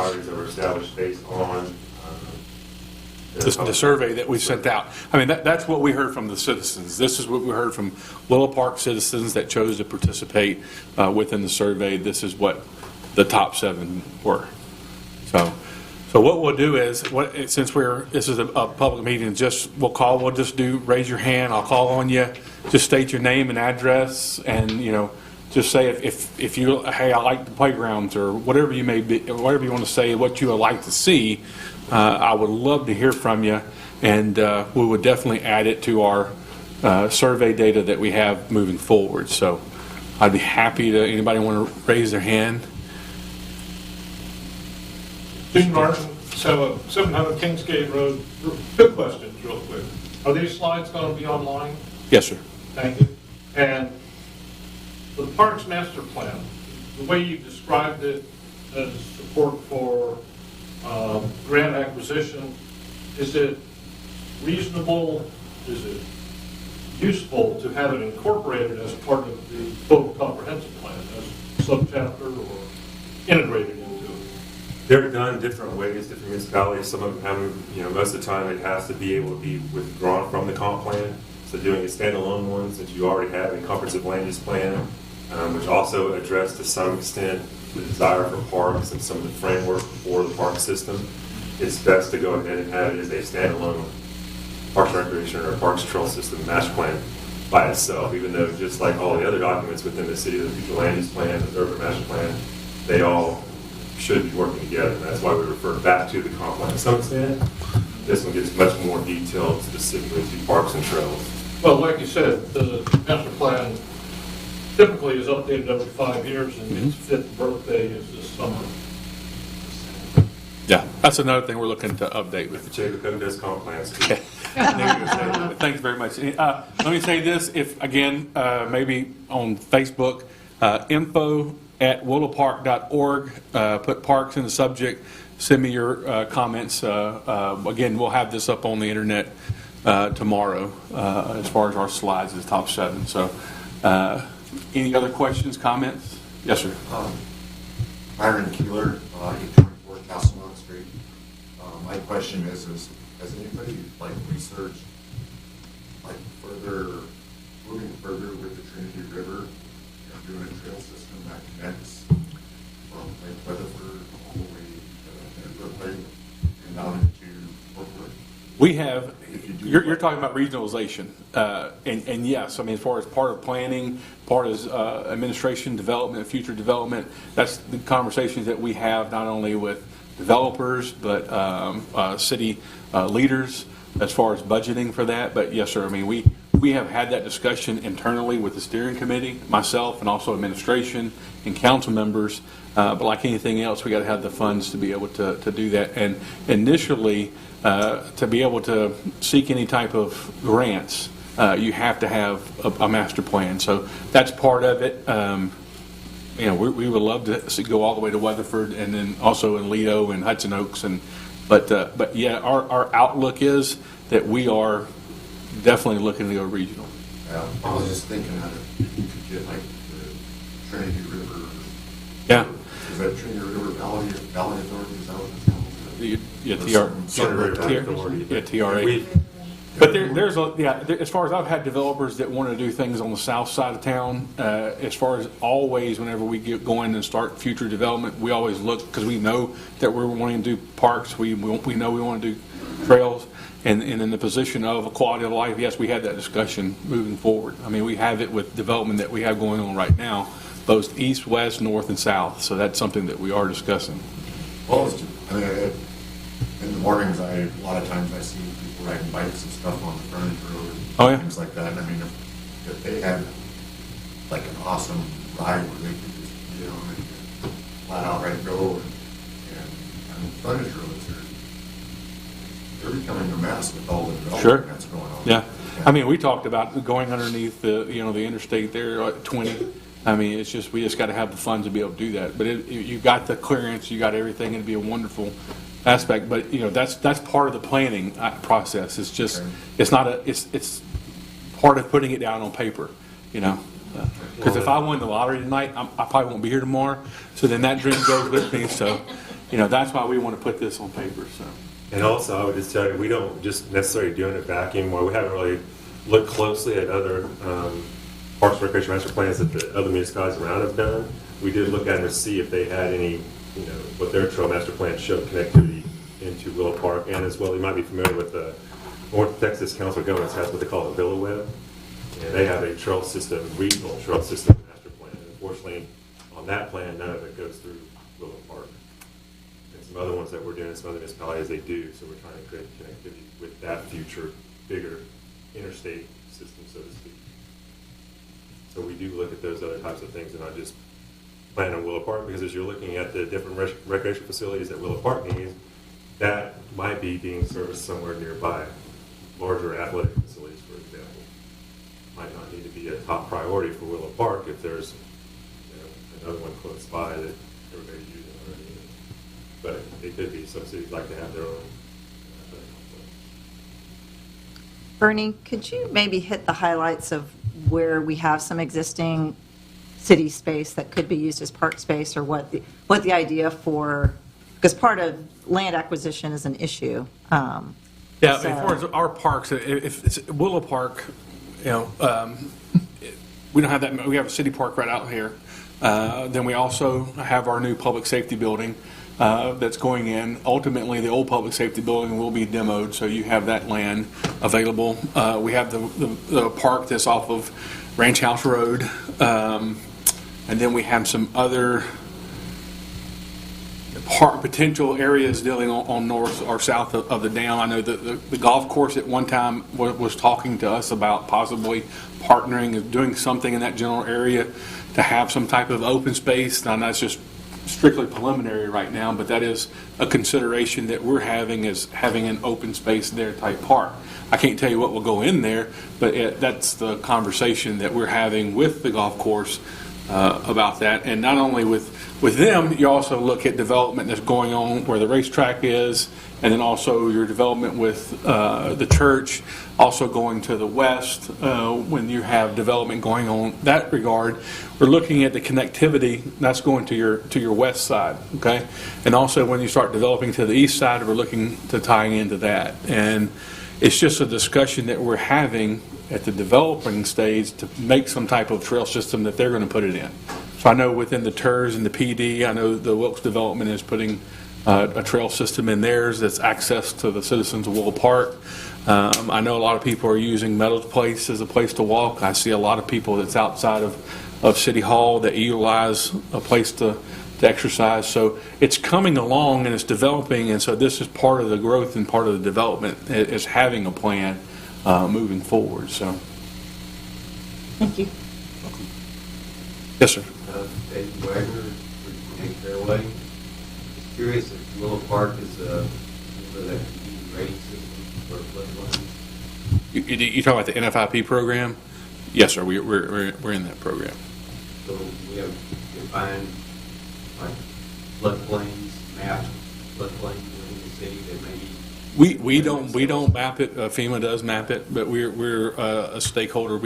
priorities that were established based on The survey that we sent out. I mean, that's what we heard from the citizens. This is what we heard from Willow Park citizens that chose to participate within the survey. This is what the top 7 were. So what we'll do is, since this is a public meeting, we'll just raise your hand. I'll call on you. Just state your name and address, and just say if you, hey, I like the playgrounds, or whatever you may be, whatever you want to say, what you would like to see. I would love to hear from you, and we would definitely add it to our survey data that we have moving forward. So I'd be happy to, anybody want to raise their hand? Dean Martin, 700 Kingsgate Road. Two questions real quick. Are these slides going to be online? Yes, sir. Thank you. And the Parks Master Plan, the way you described it as support for grant acquisition, is it reasonable, is it useful to have it incorporated as part of the total comprehensive plan, as a subchapter or integrated into it? They're done different ways, different municipalities. Some of them have, most of the time it has to be able to be withdrawn from the comp plan. So doing a standalone one, since you already have a comprehensive land use plan, which also addressed to some extent the desire for parks and some of the framework for the park system, it's best to go ahead and have it as a standalone Parks and Recreation or Parks Trail System master plan by itself, even though just like all the other documents within the city, the future land use plan, the urban master plan, they all should be working together. And that's why we refer back to the comp plan to some extent. This one gets much more detailed specifically to parks and trails. Well, like you said, the master plan typically is updated every 5 years, and its 5th birthday is this summer. Yeah, that's another thing we're looking to update with. Jay Cook does comp plans. Okay. Thanks very much. Let me say this, if again, maybe on Facebook, info@willowpark.org, put parks in the subject, send me your comments. Again, we'll have this up on the internet tomorrow as far as our slides, the top 7. So any other questions, comments? Yes, sir. Byron Keeler, 824 Castlemont Street. My question is has anybody researched moving further with the Trinity River and doing a trail system that connects from Lake Weatherford all the way to Brooklyn and down into Portland? We have, you're talking about regionalization, and yes, I mean, as far as part of planning, part of administration development, future development, that's the conversations that we have not only with developers, but city leaders as far as budgeting for that. But yes, sir, I mean, we have had that discussion internally with the steering committee, myself, and also administration and council members. But like anything else, we got to have the funds to be able to do that. And initially, to be able to seek any type of grants, you have to have a master plan. So that's part of it. We would love to go all the way to Weatherford, and then also in Lido and Hudson Oaks. But yeah, our outlook is that we are definitely looking to go regional. I was just thinking that if you could get the Trinity River. Yeah. Is that Trinity River Valley Authority? Is that what it's called? TRA. But there's as far as I've had developers that want to do things on the south side of town, as far as always, whenever we get going and start future development, we always look, because we know that we're wanting to do parks, we know we want to do trails, and in the position of a quality of life, yes, we had that discussion moving forward. I mean, we have it with development that we have going on right now, both east, west, north, and south, so that's something that we are discussing. Well, in the mornings, a lot of times I see people riding bikes and stuff on the frontage road, and things like that. I mean, if they had an awesome ride where they could just get on and flat out go, and frontage roads they're becoming a mess with all the development that's going on. Yeah. I mean, we talked about going underneath the interstate there at 20. I mean, it's just, we just got to have the funds to be able to do that. But you've got the clearance, you got everything, and it'd be a wonderful aspect. But that's part of the planning process. It's just it's part of putting it down on paper. Because if I win the lottery tonight, I probably won't be here tomorrow. So then that dream goes with me. So that's why we want to put this on paper, so. And also, I would just tell you, we don't just necessarily do it in a vacuum, or we haven't really looked closely at other Parks and Recreation master plans that the other municipalities around have done. We did look at them to see if they had any, what their trail master plan showed connectivity into Willow Park, and as well, you might be familiar with the North Texas Council of Governments has what they call a Villa Web, and they have a trail system, regional trail system master plan. Unfortunately, on that plan, none of it goes through Willow Park. And some other ones that we're doing, some other municipalities, they do, so we're trying to create connectivity with that future, bigger interstate system, so to speak. So we do look at those other types of things and not just plan on Willow Park, because as you're looking at the different recreation facilities that Willow Park needs, that might be being serviced somewhere nearby. Larger athletic facilities, for example, might not need to be a top priority for Willow Park if there's another one close by that everybody's using already. But it could be, some cities like to have their own. Bernie, could you maybe hit the highlights of where we have some existing city space that could be used as park space, or what the idea for, because part of land acquisition is an issue. Yeah, So- as far as our parks, if it's Willow Park, we don't have that, we have a city park right out here. Then we also have our new public safety building that's going in. Ultimately, the old public safety building will be demoed, so you have that land available. We have the park that's off of Ranch House Road, and then we have some other potential areas dealing on north or south of the dam. I know that the golf course at one time was talking to us about possibly partnering and doing something in that general area to have some type of open space. Now, that's just strictly preliminary right now, but that is a consideration that we're having, is having an open space there type park. I can't tell you what will go in there, but that's the conversation that we're having with the golf course about that. And not only with them, you also look at development that's going on where the racetrack is, and then also your development with the church, also going to the west when you have development going on that regard. We're looking at the connectivity that's going to your west side, okay? And also when you start developing to the east side, we're looking to tying into that. And it's just a discussion that we're having at the developing stage to make some type of trail system that they're going to put it in. So I know within the TERS and the PD, I know the Wilkes Development is putting a trail system in theirs that's access to the citizens of Willow Park. I know a lot of people are using Meadows Place as a place to walk. I see a lot of people that's outside of City Hall that utilize a place to exercise. So it's coming along and it's developing, and so this is part of the growth and part of the development is having a plan moving forward. So, Thank you. yes, sir. Dave Wagner, Nick Fairway. Just curious if Willow Park is a rating system for floodplains. You talking about the NFIP program? Yes, sir. We're in that program. So we have defined like floodplains, mapped floodplains within the city that maybe. We don't map it. FEMA does map it, but we're a stakeholder.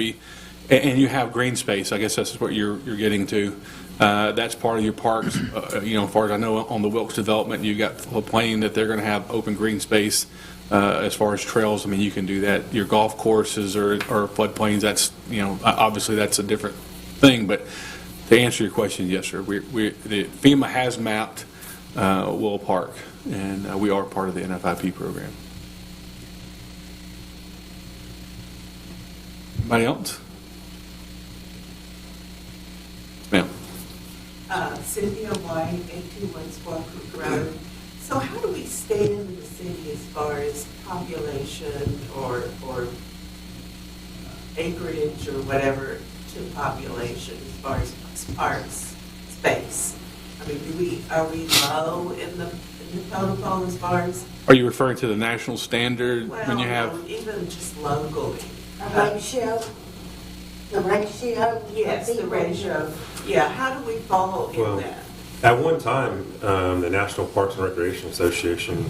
And you have green space. I guess that's what you're getting to. That's part of your parks. As far as I know, on the Wilkes development, you got a plan that they're going to have open green space. As far as trails, I mean, you can do that. Your golf courses or floodplains. That's obviously that's a different thing. But to answer your question, yes, sir. The FEMA has mapped Willow Park, and we are part of the NFIP program. Anybody else? Ma'am. Cynthia White, 821 Squaw Creek Road. So how do we stand in the city as far as population or acreage or whatever to population as far as parks space? I mean, are we low in the total as far as? Are you referring to the national standard when you have? Even just locally. The ratio? Yes, the ratio. Yeah, how do we fall in that? At one time, the National Parks and Recreation Association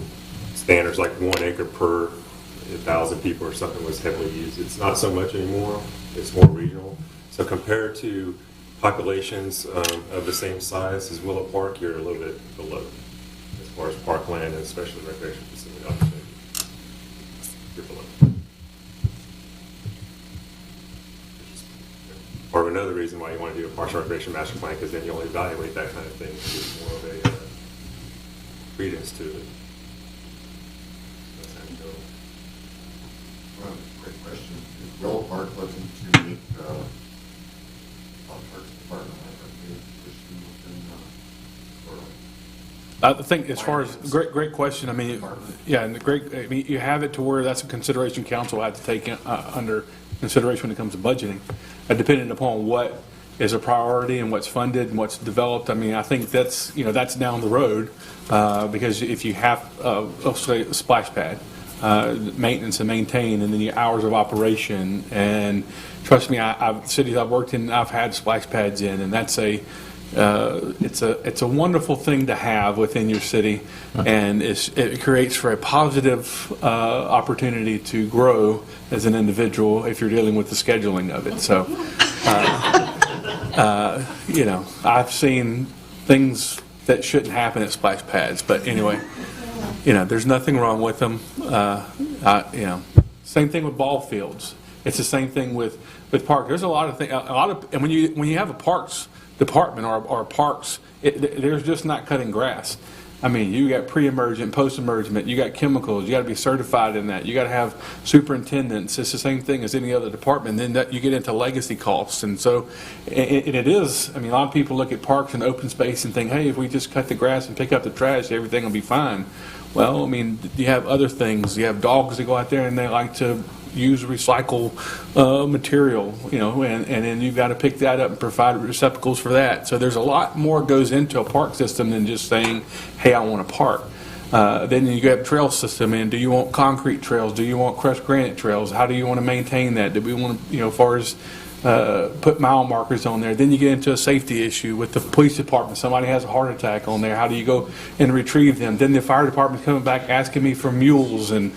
standards, like 1 acre per 1,000 people or something, was heavily used. It's not so much anymore. It's more regional. So compared to populations of the same size as Willow Park, you're a little bit below as far as parkland and especially recreation facility opportunity. You're below. Or another reason why you want to do a parks and recreation master plan, because then you'll evaluate that kind of thing, give more of a credence to it. That's how you go. Great question. Is Willow Park looking to meet Parks Department like a big issue within I think as far as, great question. I mean, yeah, and I mean, you have it to where that's a consideration council had to take under consideration when it comes to budgeting, depending upon what is a priority and what's funded and what's developed. I mean, I think that's, that's down the road, because if you have, let's say, a splash pad, maintenance and maintain, and then your hours of operation, and trust me, cities I've worked in, I've had splash pads in, and that's it's a wonderful thing to have within your city, and it creates for a positive opportunity to grow as an individual if you're dealing with the scheduling of it. So, I've seen things that shouldn't happen at splash pads, but anyway, there's nothing wrong with them. Same thing with ball fields. It's the same thing with park. There's a lot of things. And when you have a parks department or parks, there's just not cutting grass. I mean, you got pre-emergent, post-emergent, you got chemicals, you got to be certified in that, you got to have superintendents. It's the same thing as any other department. Then you get into legacy costs, and so it is. I mean, a lot of people look at parks and open space and think, hey, if we just cut the grass and pick up the trash, everything will be fine. Well, I mean, you have other things. You have dogs that go out there and they like to use recycle material, and then you've got to pick that up and provide receptacles for that. So there's a lot more goes into a park system than just saying, hey, I want a park. Then you have trail system, and do you want concrete trails? Do you want crushed granite trails? How do you want to maintain that? Do we want to, as far as put mile markers on there? Then you get into a safety issue with the police department. Somebody has a heart attack on there. How do you go and retrieve them? Then the fire department's coming back asking me for mules, and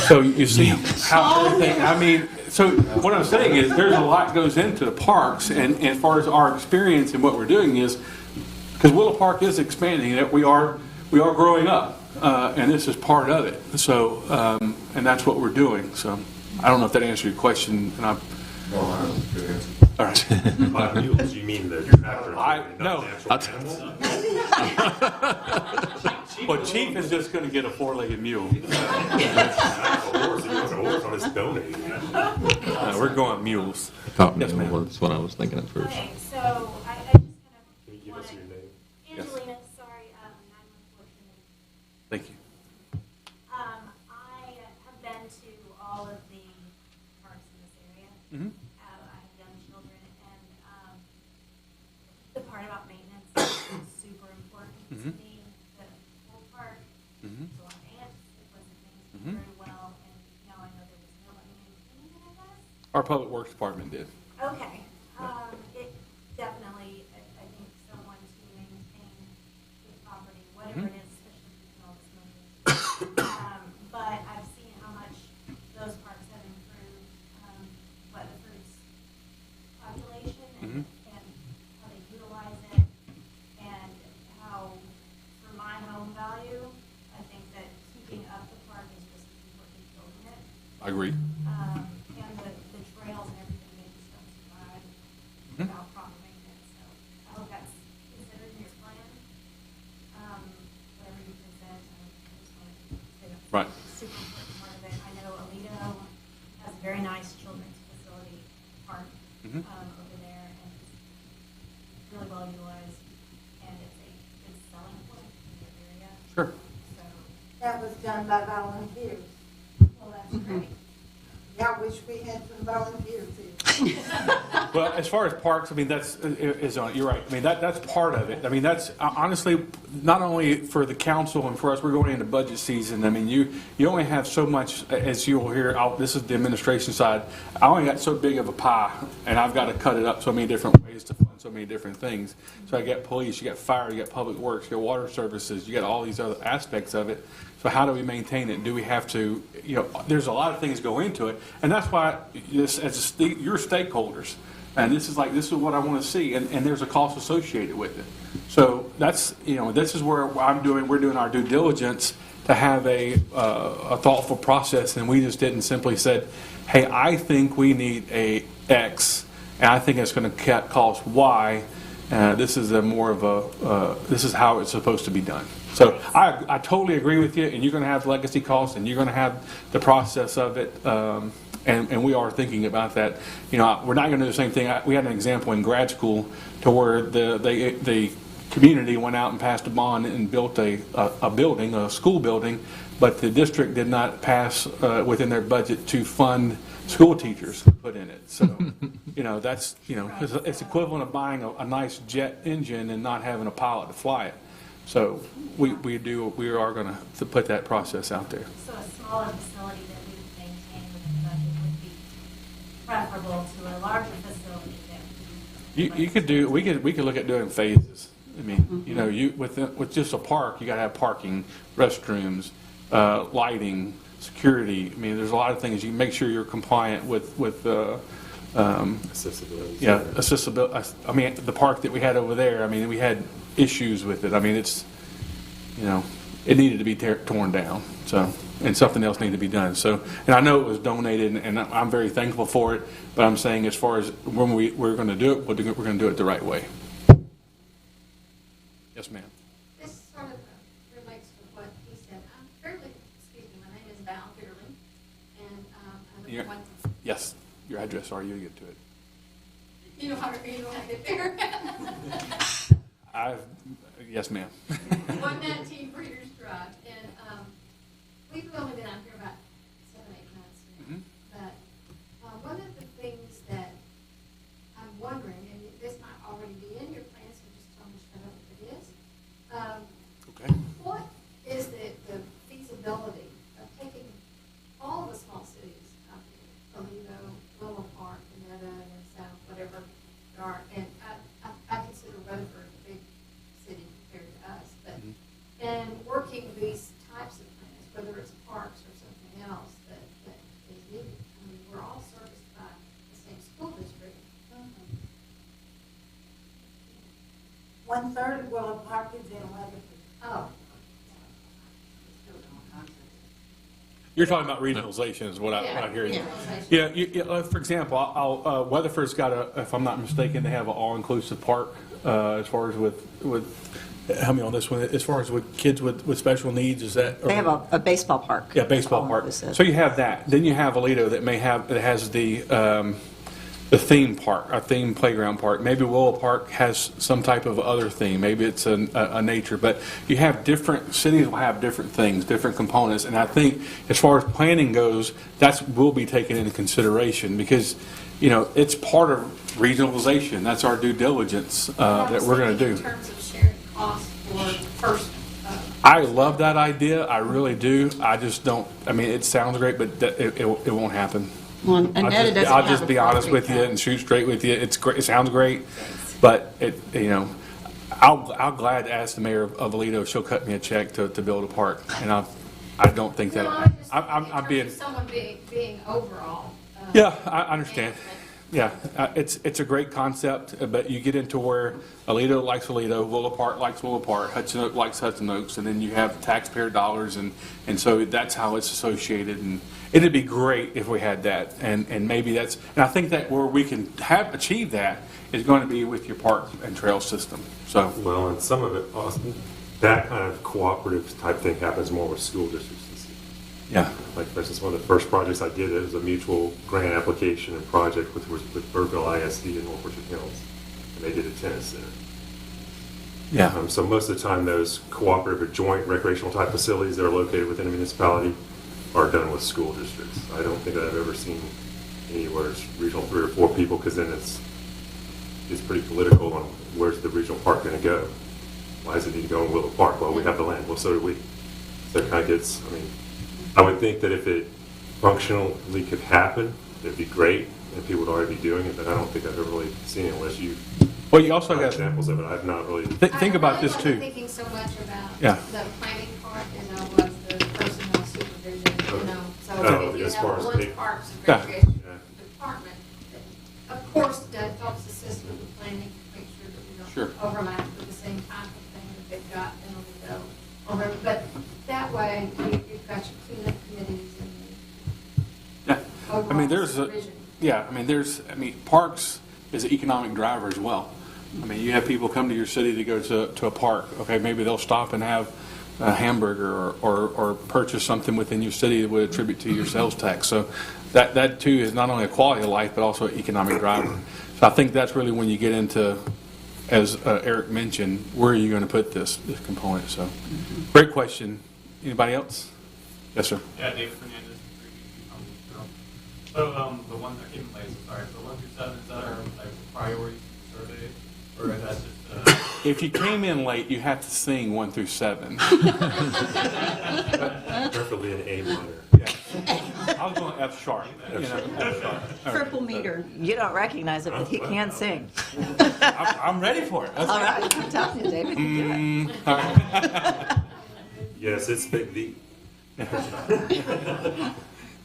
so you see how everything. I mean, so what I'm saying is there's a lot goes into the parks, and as far as our experience and what we're doing is, because Willow Park is expanding, that we are growing up, and this is part of it. So and that's what we're doing. So I don't know if that answered your question, and I'm. No, I don't think it is. All right. By mules, you mean the tractor? No. Not the actual animal? Well, Chief is just going to get a four-legged mule. A horse, he wants a horse on his donating. We're going mules. Caught me Yes, ma'am. That's what I was thinking at first. Okay, so I just kind Can you give of us your wanted, name? Angelina, sorry, 914. Thank you. I have been to all of the parks in this area. Mhm. I have young children, and the part about maintenance is super important to Mhm. me. The whole park, Mhm. there's a lot of ants, it wasn't maintained Mhm. very well, and now I know there was no one maintaining it, I guess. Our public works department did. Okay, it definitely, I think someone to maintain the property, whatever it is, especially with all this money. But I've seen how much those parks have improved, Weatherford's population Mhm. and how they utilize it, and how, for my home value, I think that keeping up the park is just as important as building it. I agree. And the trails and everything, they just don't survive Mhm. without proper maintenance, so I hope that's considered in your plan. Whatever you present, I just want to say that's Right. a super important part of it. I know Alito has a very nice children's facility park, Mhm. over there, and it's really well utilized, and it's a good selling point in the area, Sure. so, That was done by volunteers. well, that's great. Yeah, I wish we had some volunteers here. Well, as far as parks, I mean, you're right. I mean, that's part of it. I mean, that's honestly, not only for the council and for us, we're going into budget season. I mean, you only have so much, as you'll hear, this is the administration side. I only got so big of a pie, and I've got to cut it up so many different ways to fund so many different things. So I got police, you got fire, you got public works, you got water services, you got all these other aspects of it. So how do we maintain it? Do we have to, there's a lot of things go into it. And that's why, you're stakeholders, and this is what I want to see, and there's a cost associated with it. So that's, this is where we're doing our due diligence to have a thoughtful process, and we just didn't simply said, hey, I think we need a X, and I think it's going to cost Y. This is this is how it's supposed to be done. So I totally agree with you, and you're going to have legacy costs, and you're going to have the process of it, and we are thinking about that. We're not going to do the same thing. We had an example in grad school to where the community went out and passed a bond and built a building, a school building, but the district did not pass within their budget to fund school teachers to put in it. So, that's, it's equivalent of buying a nice jet engine and not having a pilot to fly it. So we are going to put that process out there. So a smaller facility that we would maintain within the budget would be preferable to a larger facility that You could do, we could look at doing phases. I mean, with just a park, you got to have parking, restrooms, lighting, security. I mean, there's a lot of things. You make sure you're compliant with Accessibility. yeah, accessibility. I mean, the park that we had over there, I mean, we had issues with it. I mean, it needed to be torn down. So, and something else needed to be done. So, and I know it was donated, and I'm very thankful for it. But I'm saying, as far as when we're going to do it, we're going to do it the right way. Yes, ma'am. This sort of relates to what he said. My name is Val Fairley, and I'm the one. Yes, your address. Sorry, you get to it. You know how to get there. Yes, ma'am. 119 Breeders Drive, and we've only been out here about 7-8 months now. But one of the things that I'm wondering, and this might already be in your plan, so just tell me straight up if it is. Okay. What is the feasibility of taking all the small cities out here, Toledo, Willow Park, Canetta, and South, whatever there are, and I consider Rutherford a big city compared to us, but and working these types of plans, whether it's parks or something else that is needed. I mean, we're all serviced by the same school district. 1/3 of Willow Park is in Weatherford. Oh. You're talking about regionalization is what I hear you. Yeah. Yeah, for example, Weatherford's got if I'm not mistaken, they have an all-inclusive park as far as with help me on this one, as far as with kids with special needs, is that? They have a baseball park. Yeah, baseball park. So you have that. Then you have Aledo that has the theme park, a theme playground park. Maybe Willow Park has some type of other theme. Maybe it's a nature. But you have different cities will have different things, different components. And I think as far as planning goes, will be taken into consideration because, it's part of regionalization. That's our due diligence that we're going to do. In terms of sharing costs for first. I love that idea. I really do. I just don't. I mean, it sounds great, but it won't happen. Well, I'll just be honest with you and shoot straight with you. It's great. It sounds great, but I'll glad to ask the mayor of Aledo if she'll cut me a check to build a park, and I don't think that. I'm being. Someone being overall. Yeah, I understand. Yeah, it's a great concept, but you get into where Aledo likes Aledo, Willow Park likes Willow Park, Hudson Oak likes Hudson Oaks, and then you have taxpayer dollars, and so that's how it's associated. And it'd be great if we had that, and maybe and I think that where we can achieve that is going to be with your park and trail system. So Well, and some of it, that kind of cooperative type thing happens more with school districts. yeah, Like, for instance, one of the first projects I did, it was a mutual grant application and project with Burville ISD in North Richland Hills, and they did a tennis center. yeah. So most of the time, those cooperative or joint recreational type facilities that are located within a municipality are done with school districts. I don't think I've ever seen anywhere it's regional 3 or 4 people, because then it's pretty political on where's the regional park going to go. Why does it need to go in Willow Park? Well, we have the land. Well, so do we. So it kind of gets, I would think that if it functionally could happen, it'd be great, and people would already be doing it, but I don't think I've ever really seen it unless you Well, you also have got examples of it. I've not really. think about this I too. wasn't thinking so much about Yeah. the planning part as I was the personnel supervision, so Oh, if you as have far as one big- parks and Yeah. recreation Yeah. department, of course, that helps assist with the planning, make sure that we Sure. don't overlap with the same But that way, you've got your cleanup committees and Yeah, I mean, overall there's a, supervision. yeah, I mean, parks is an economic driver as well. I mean, you have people come to your city to go to a park, okay, maybe they'll stop and have a hamburger or purchase something within your city that would attribute to your sales tax. So that too is not only a quality of life, but also an economic driver. So I think that's really when you get into, as Eric mentioned, where are you going to put this component? So, great question. Anybody else? Yes, sir. Yeah, David Fernandez. So the one that came in late, sorry. So 1 through 7, is that our like priority survey, or is that just? If you came in late, you have to sing 1 through 7. Preferably an A minor. Yeah. I was going F sharp. You know, F sharp. Triple meter. You don't recognize it, but he can sing. I'm ready for it. Let's All go. right, I'm telling you, David. you can do it. All right. Yes, it's big.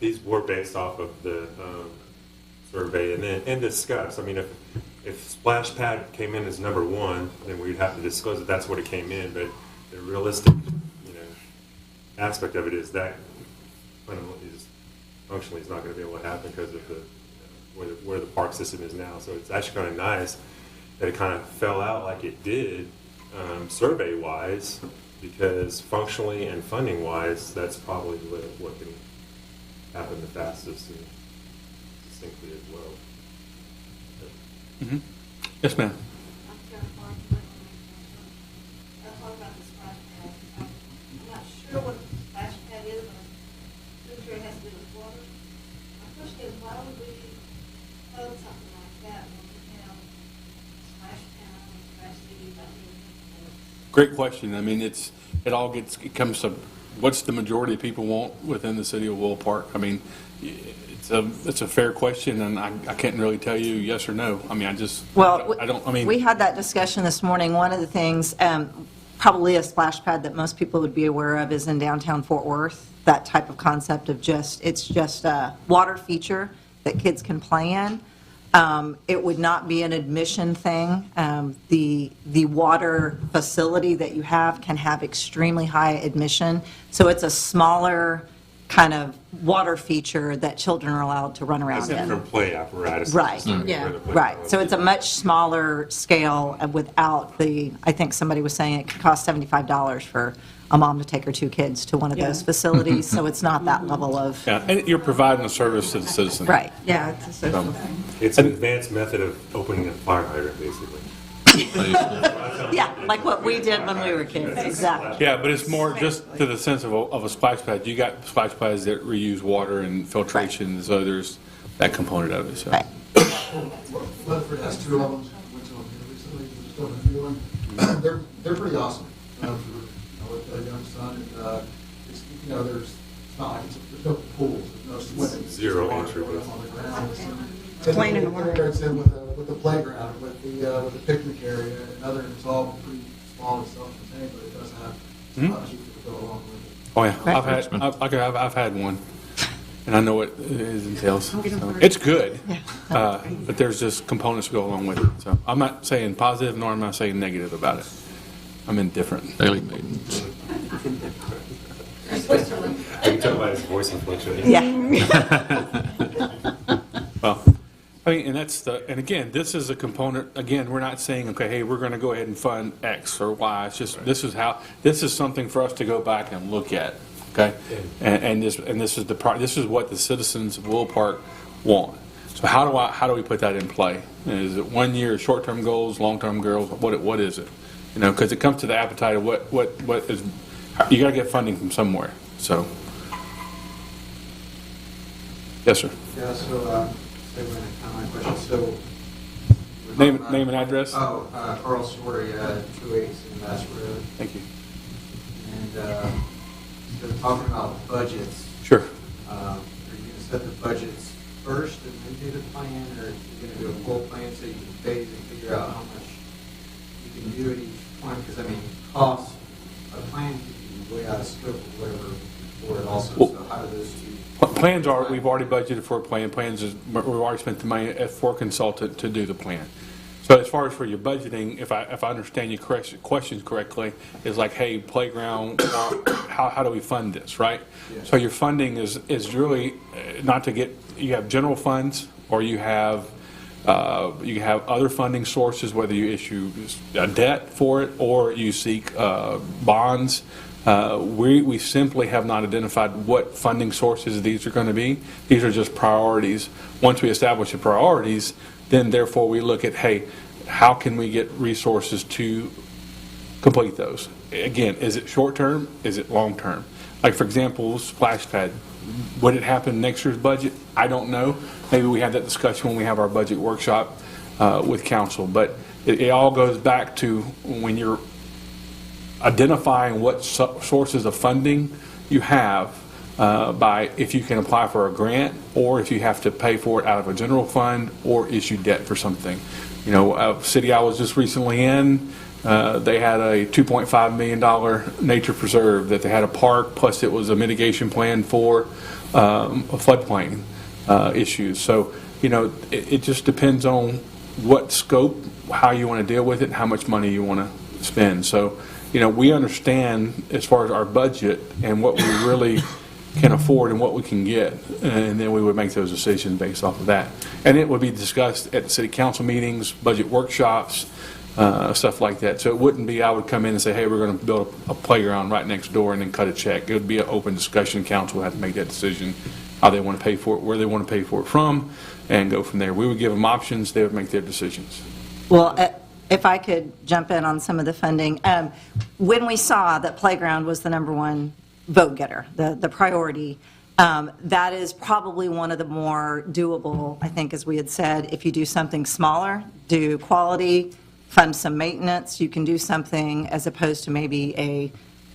These were based off of the survey and discussed. I mean, if Splash Pad came in as number 1, then we'd have to disclose that that's what it came in. But the realistic, aspect of it is that functionally is not going to be able to happen because of where the park system is now. So it's actually kind of nice that it kind of fell out like it did survey-wise, because functionally and funding-wise, that's probably what can happen the fastest and distinctly as well. Mm-hmm. Yes, ma'am. I'm about the splash pad. I'm not sure what a splash pad is, but I'm pretty sure it has to do with water. My question is, why would we fund something like that when we have splash pad, splash city, Great question. I mean, it comes to what's the majority of people want within the city of Willow Park. I mean, it's a fair question, and I can't really tell you yes or no. I mean, I don't. I mean, we had that discussion this morning. One of the things, probably a splash pad that most people would be aware of is in downtown Fort Worth, that type of concept of it's just a water feature that kids can play in. It would not be an admission thing. The water facility that you have can have extremely high admission, so it's a smaller kind of water feature that children are allowed to run around in. From play apparatus. Right, right. So it's a much smaller scale without I think somebody was saying it could cost $75 for a mom to take her 2 kids to one of those facilities, so it's not that level of. yeah, and you're providing a service to the citizen. Right, yeah, it's a social thing. It's an advanced method of opening a fire hydrant, basically. Yeah, like what we did when we were kids, exactly. Yeah, but it's more just to the sense of a splash pad. You got splash pads that reuse water and filtration, so there's that component of it. So. Right. Ledford has 2 of them. I went to them here recently, just over a few of them. They're pretty awesome. With the young son, and it's, there's not like there's no pools, there's no swimming. Zero water entry. on the ground. Plain and It integrates in with the playground, with the picnic area, and other. It's all pretty small and self-contained, but it does have a lot of people to go along with it. Oh yeah, I've had one, and I know what it entails. So, it's good, but there's just components to go along with it. So I'm not saying positive, nor am I saying negative about it. I'm indifferent. Daily maintenance. I can tell by his voice inflection. Yeah. Well, I mean, and again, this is a component. Again, we're not saying, okay, hey, we're going to go ahead and fund X or Y. It's just this is something for us to go back and look at. Okay, and this is what the citizens of Willow Park want. So how do we put that in play? Is it 1 year short-term goals, long-term goals? What is it? Because it comes to the appetite of what is, you got to get funding from somewhere. So, yes, sir. Yeah, so, say when I count my question, so. Name and address. Oh, Carl Story, 280 Bass Road. Thank you. And, so talking about budgets. Sure. Are you going to set the budgets first and then do the plan, or are you going to do a full plan so you can phase and figure out how much you can do at each point? Because, I mean, cost of plan could be way out of scope of whatever for it also. So how do those two? Plans we've already budgeted for a plan. Plans is, we've already spent the money for a consultant to do the plan. So as far as for your budgeting, if I understand your questions correctly, is like, hey, playground, how do we fund this, right? So your funding is really not to get, you have general funds, or you have other funding sources, whether you issue a debt for it or you seek bonds. We simply have not identified what funding sources these are going to be. These are just priorities. Once we establish the priorities, then therefore we look at, hey, how can we get resources to complete those? Again, is it short term? Is it long term? Like, for example, splash pad. Would it happen in next year's budget? I don't know. Maybe we have that discussion when we have our budget workshop with council. But it all goes back to when you're identifying what sources of funding you have by if you can apply for a grant, or if you have to pay for it out of a general fund or issue debt for something. You know, city I was just recently in, they had a $2.5 million nature preserve that they had a park, plus it was a mitigation plan for a floodplain issues. So, you know, it just depends on what scope, how you want to deal with it, and how much money you want to spend. So, you know, we understand as far as our budget and what we really can afford and what we can get, and then we would make those decisions based off of that. And it would be discussed at city council meetings, budget workshops, stuff like that. So it wouldn't be I would come in and say, hey, we're going to build a playground right next door and then cut a check. It would be an open discussion. Council would have to make that decision, how they want to pay for it, where they want to pay for it from, and go from there. We would give them options. They would make their decisions. Well, if I could jump in on some of the funding, when we saw that playground was the #1 vote getter, the priority, that is probably one of the more doable, I think, as we had said. If you do something smaller, do quality, fund some maintenance, you can do something as opposed to maybe a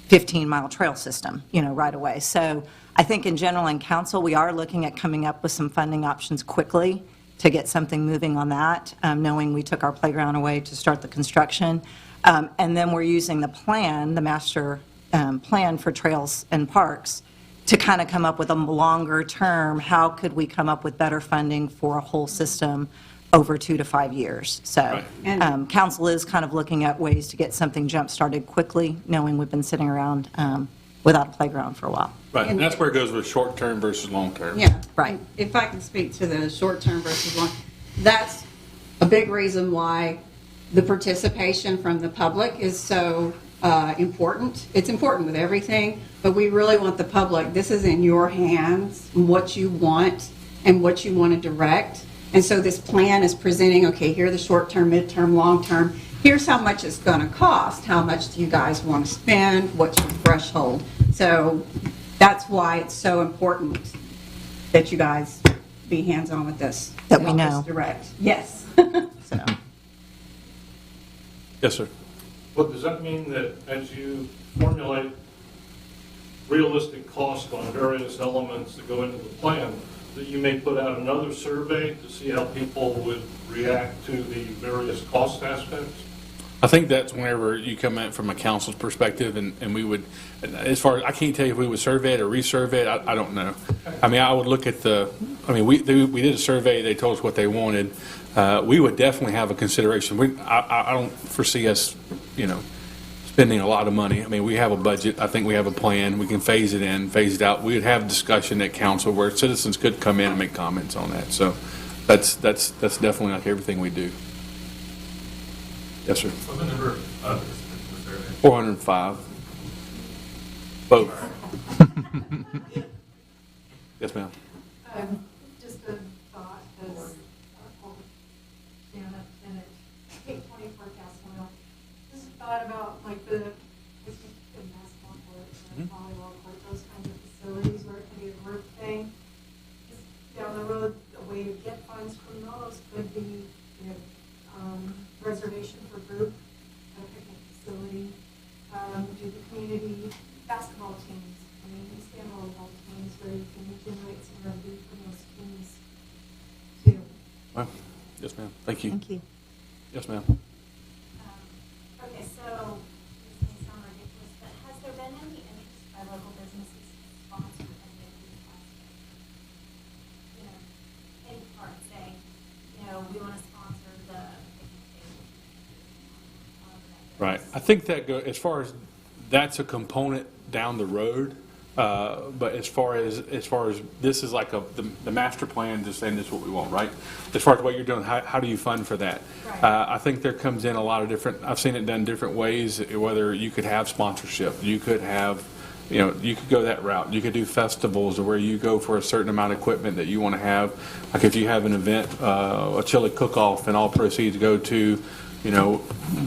15-mile trail system, you know, right away. So I think in general in council, we are looking at coming up with some funding options quickly to get something moving on that, knowing we took our playground away to start the construction. And then we're using the plan, the master plan for trails and parks, to kind of come up with a longer term, how could we come up with better funding for a whole system over 2 to 5 years. So council is kind of looking at ways to get something jump-started quickly, knowing we've been sitting around without a playground for a while. Right, and that's where it goes with short term versus long term. Yeah. Right. If I can speak to the short term versus long, that's a big reason why the participation from the public is so important. It's important with everything, but we really want the public, this is in your hands, what you want and what you want to direct. And so this plan is presenting, okay, here are the short term, midterm, long term. Here's how much it's going to cost. How much do you guys want to spend? What's your threshold? So that's why it's so important that you guys be hands-on with this. That to we help know. us direct. Yes. So. Yes, sir. But does that mean that as you formulate realistic cost on various elements that go into the plan, that you may put out another survey to see how people would react to the various cost aspects? I think that's whenever you come in from a council's perspective, and we would, as far as, I can't tell you if we would survey it or resurvey it, I don't know. I mean, I would look at we did a survey, they told us what they wanted. We would definitely have a consideration. I don't foresee us, you know, spending a lot of money. I mean, we have a budget, I think we have a plan, we can phase it in, phase it out. We would have discussion at council where citizens could come in and make comments on that. So that's definitely like everything we do. Yes, sir. What's the number of participants in the survey? 405. Both. Yes, ma'am. Just a thought, as Janet and it 820 forecast went, just thought about like the basketball courts and volleyball court, those kinds of facilities where it could be a group thing. Just down the road, a way to get funds from those could be, you know, reservation for group, a picnic facility, do the community basketball teams, I mean, stand volleyball teams where you can generate some revenue from those teams too. Well, yes, ma'am. Thank you. Thank you. Yes, ma'am. Okay, so this may sound ridiculous, but has there been any interest by local businesses to sponsor any of these aspects? You know, any part say, you know, we want to sponsor the picnic think that as far as that's a component down the road, but as far as this is like the master plan, just saying this is what we want, right? As far as what you're doing, how do you fund for that? Right. I think there comes in a lot of different. I've seen it done different ways. Whether you could have sponsorship, you could have. You could go that route. You could do festivals where you go for a certain amount of equipment that you want to have. Like if you have an event, a chili cook-off, and all proceeds go to,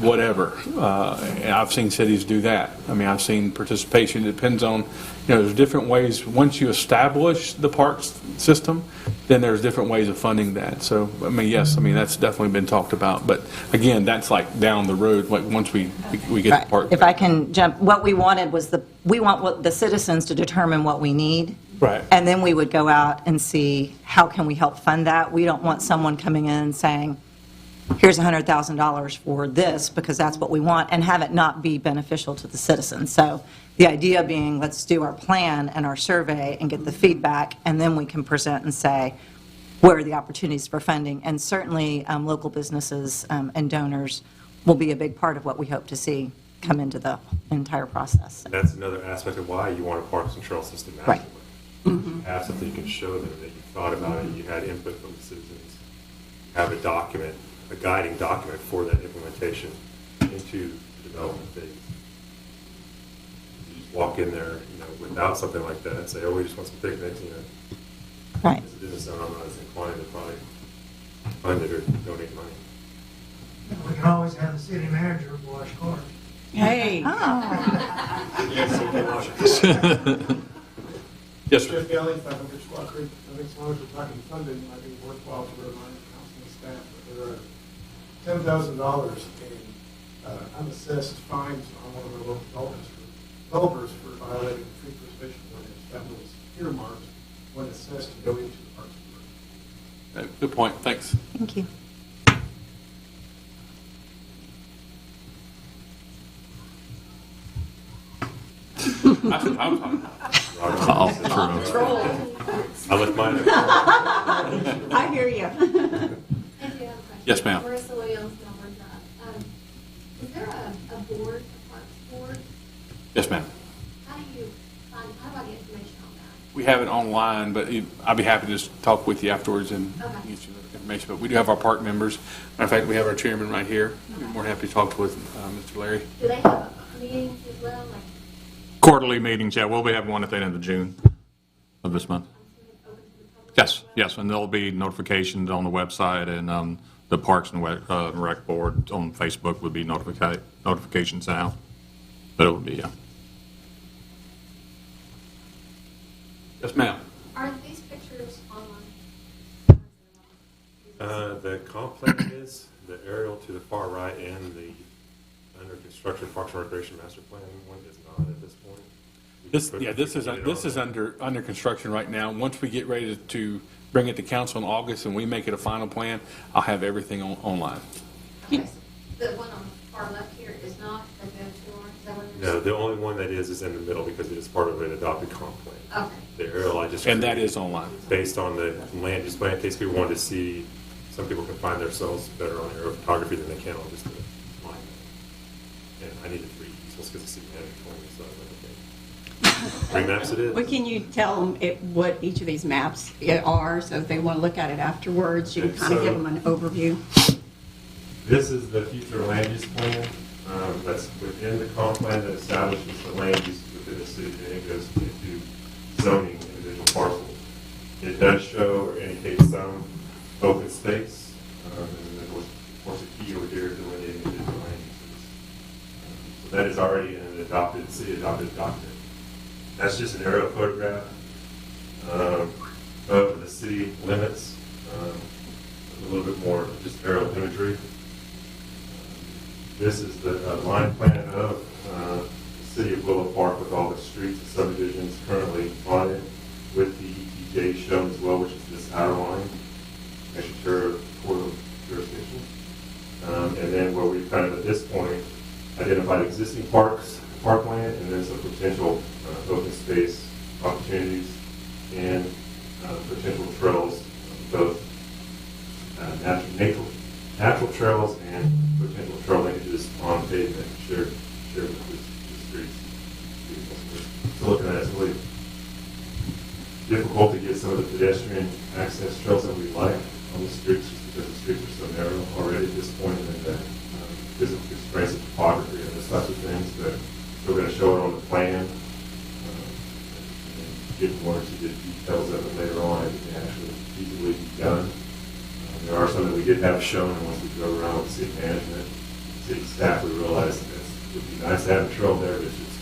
whatever. And I've seen cities do that. I mean, I've seen participation. It depends on, there's different ways. Once you establish the parks system, then there's different ways of funding that. So, I mean, yes, that's definitely been talked about. But again, that's like down the road, like once we get Right. the park. If I can jump, what we wanted was we want the citizens to determine what we need. Right. And then we would go out and see how can we help fund that. We don't want someone coming in and saying, here's $100,000 for this because that's what we want, and have it not be beneficial to the citizens. So the idea being, let's do our plan and our survey and get the feedback, and then we can present and say, where are the opportunities for funding? And certainly, local businesses and donors will be a big part of what we hope to see come into the entire process. That's another aspect of why you want a parks and trail system master Right. plan. Have something you can show them that you thought about it, you had input from the citizens, have a document, a guiding document for that implementation into the development phase. You just walk in there, without something like that and say, oh, we just want some picnics, Right. as a business owner, I'm not as inclined to probably fund it or donate money. We can always have the city manager wash cars. Hey. Yes, sir. Jeff Gelly, 500 Squaw Creek. I think as long as we're talking funding, it might be worthwhile to remind the council and staff that there are $10,000 in unassessed fines on one of our local developers for violating the tree preservation ordinance. That was earmarked when assessed to go into the parks and Rec. Good point. Thanks. Thank you. That's what I'm talking about. I left mine. I hear you. I do have a question. Yes, ma'am. Marissa Williams, Melbourne Drive. Is there a board, a parks board? Yes, ma'am. How do I get information on that? We have it online, but I'd be happy to just talk with you afterwards and Okay. get you the information. But we do have our park members. Matter of fact, we have our chairman right here. We're more than happy to talk with Mr. Larry. Do they have meetings as well, like, Quarterly meetings, yeah, we'll be having one at the end of June of this month. open to the public? Yes, and there'll be notifications on the website and the Parks and Rec Board on Facebook would be notifications out. But it will be, yeah. Yes, ma'am. Are these pictures online? The comp plan is the aerial to the far right, and the under construction Parks and Recreation Master Plan one is not at this point. This is under construction right now. Once we get ready to bring it to council in August and we make it a final plan, I'll have everything online. Okay, so the one on the far left here is not a go-to, is that what you're No, the only one that is in the middle because it is part of an adopted comp plan. Okay. The aerial I just And that created is online. based on the land use plan. In case people wanted to see, some people can find themselves better on aerial photography than they can on just the line. And I needed 3 easels because the city had 20, so I was like, okay. 3 maps it is. Well, can you tell them what each of these maps are, so if they want to look at it afterwards, you can Okay, kind of so- give them an overview? This is the future land use plan that's within the comp plan that establishes the land use within the city, and it goes into zoning individual parcels. It does show or indicate some open space, and then of course a key over here delineating individual land uses. So that is already in an adopted, city adopted document. That's just an aerial photograph of the city limits, a little bit more just aerial imagery. This is the line plan of the city of Willow Park with all the streets and subdivisions currently on it, with the ETJ shown as well, which is this outer line, making sure for jurisdiction. And then where we've kind of at this point identified existing parks, parkland, and then some potential open space opportunities and potential trails, both natural trails and potential trail linkages on pavement. Sure, difficult to get some of the pedestrian access trails that we like on the streets, just because the streets are so narrow already at this point, and the physical constraints of topography and those types of things, but we're going to show it on the plan, and get one or two details of it later on, if it can actually feasibly be done. There are some that we did have shown, and once we drove around with city management, city staff, we realized that it would be nice to have a trail there, but it's just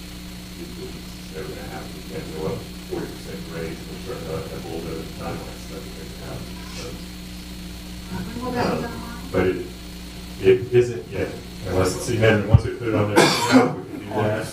never going to happen. We can't go up 40% grade, and we're starting to have a little bit of timeline stuff that makes it happen. So, but it isn't yet, unless the city management, once we put it on there, we can do that.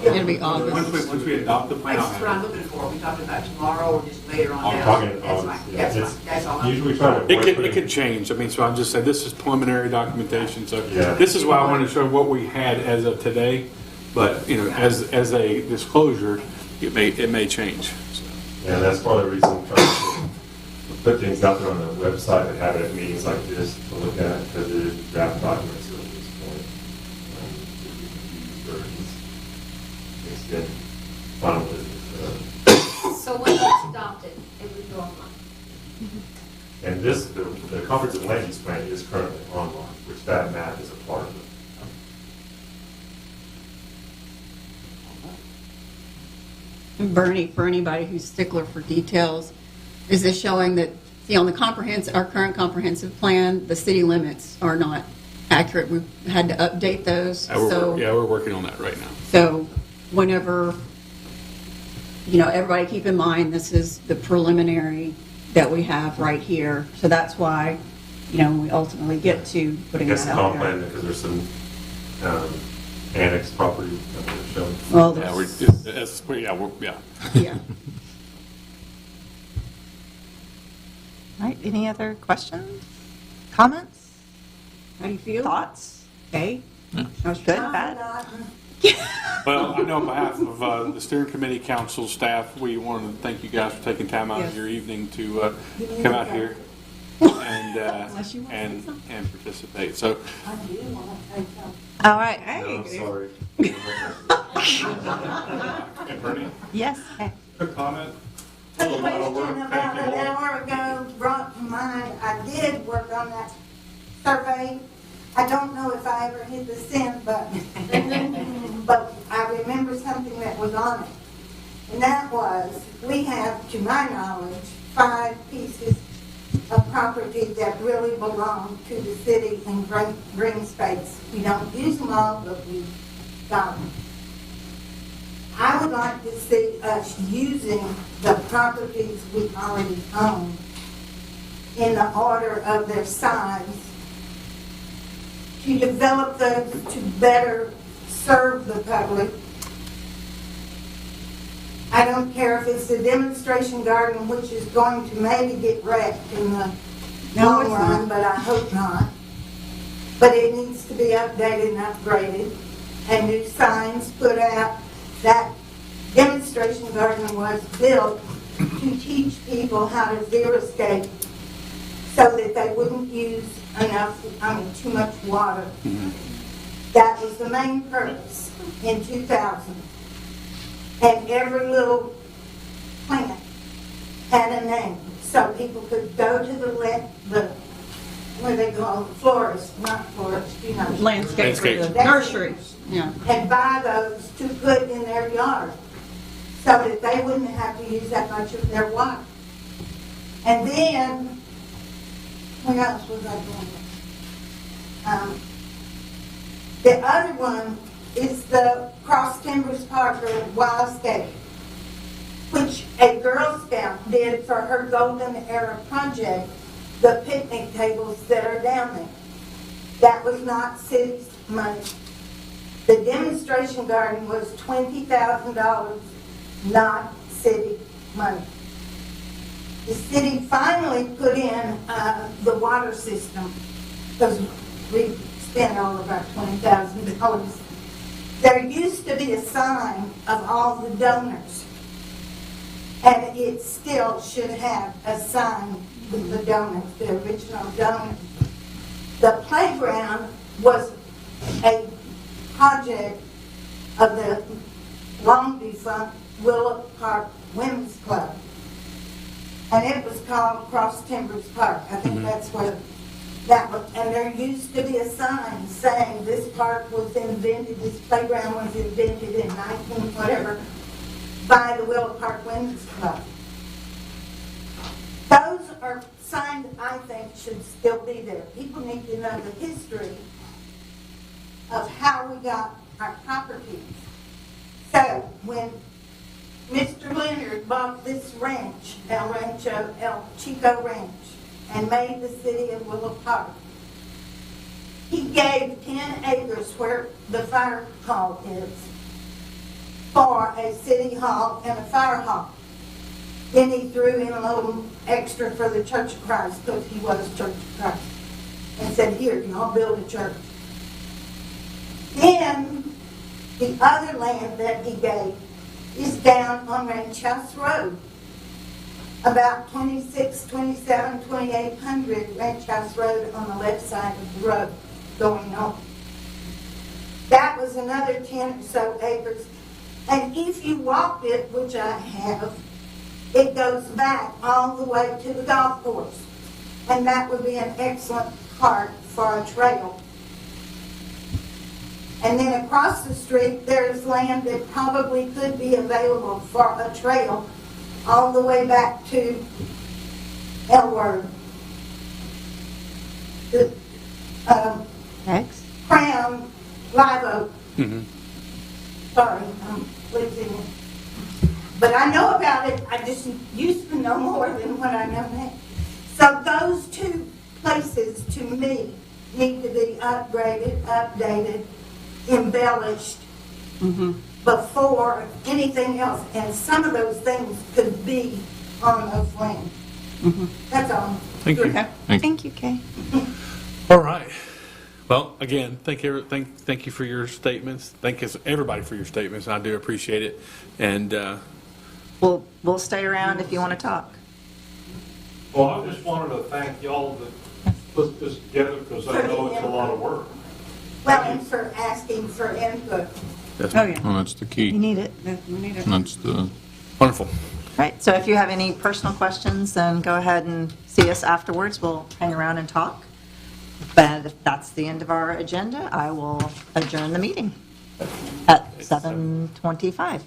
It'll be August. Once we adopt the plan. That's what I'm looking for. We talked about tomorrow or just later on. I'm down. talking That's August, fine. yeah. That's fine. That's all. I'm- Usually try to. It could change. I mean, so I'm just saying, this is preliminary documentation, so Yeah. this is why I wanted to show what we had as of today, but, you know, as a disclosure, it may change. So. Yeah, that's part of the reason I'm trying to put things out there on the website and have it at meetings like this to look at, because it is draft documents at this point. It's been final business. So when it's adopted, it would go online. And this, the comprehensive land use plan is currently online, which that map is a part of it. Bernie, for anybody who's stickler for details, is this showing that, see, on the our current comprehensive plan, the city limits are not accurate? We've had to update those. We're working on that right now. So whenever, you know, everybody keep in mind, this is the preliminary that we have right here. So that's why, you know, we ultimately get to putting That's that the out comp there. plan, because there's some annexed property that we're showing. Well, Yeah, there's- yeah. yeah. All right, any other questions, comments, How do you feel? thoughts? Okay. Good, bad? Well, I know on behalf of the steering committee, council, staff, we wanted to thank you guys for taking time out of Yes. your evening to come out here and Unless you want to say something. and participate. So, All right. No, I'm sorry. and Bernie, Yes. Okay. quick comment. A question about an hour ago brought to mind, I did work on that survey. I don't know if I ever hit the send button, but I remember something that was on it. And that was, we have, to my knowledge, 5 pieces of property that really belong to the city in green space. We don't use them all, but we got them. I would like to see us using the properties we already own in the order of their size to develop those to better serve the public. I don't care if it's the demonstration garden, which is going to maybe get wrecked in the long it's run, not. but I hope not. But it needs to be updated and upgraded, and new signs put out. That demonstration garden was built to teach people how to xeriscape so that they wouldn't use too much water. That was the main purpose in 2000. And every little plant had a name, so people could go to what do they call it, florist, not florist, you know. Landscape, Landscape. nursery, yeah. And buy those to put in their yard, so that they wouldn't have to use that much of their water. And then, what else was I doing? The other one is the Cross Timbers Parker Wildscape, which a Girl Scout did for her Golden Era project, the picnic tables that are down there. That was not city's money. The demonstration garden was $20,000, not city money. The city finally put in the water system, because we spent all of our $20,000. There used to be a sign of all the donors, and it still should have a sign with the donors, the original donors. The playground was a project of the long defunct Willow Park Women's Club. And it was called Cross Timbers Park. I think that's where that was. And there used to be a sign saying this park was invented, this playground was invented in 19 whatever by the Willow Park Women's Club. Those are signs I think should still be there. People need to know the history of how we got our properties. So when Mr. Leonard bought this ranch, El Chico Ranch, and made the city of Willow Park, he gave 10 acres where the fire hall is for a city hall and a fire hall. Then he threw in a little extra for the Church of Christ, because he was Church of Christ, and said, here, y'all build a church. Then the other land that he gave is down on Ranch House Road, about 26, 27, 2800 Ranch House Road on the left side of the road going on. That was another 10 or so acres. And if you walk it, which I have, it goes back all the way to the golf course. And that would be an excellent part for a trail. And then across the street, there's land that probably could be available for a trail all the way back to Elward. The Crown, Live Oak. Sorry, I'm losing it. But I know about it, I just used to know more than what I know now. So those two places, to me, need to be upgraded, updated, embellished before anything else. And some of those things could be on those lands. That's all. Thank you. Thank you, Kay. All right. Well, again, thank you for your statements. Thank you, everybody, for your statements. I do appreciate it. And We'll stay around if you want to talk. Well, I just wanted to thank y'all that put this together, because I know it's a lot of work. Well, and for asking for input. Yes, Oh, yeah. Well, that's the key. You need it. We need it. That's the, wonderful. Right, so if you have any personal questions, then go ahead and see us afterwards. We'll hang around and talk. But if that's the end of our agenda, I will adjourn the meeting at 7:25.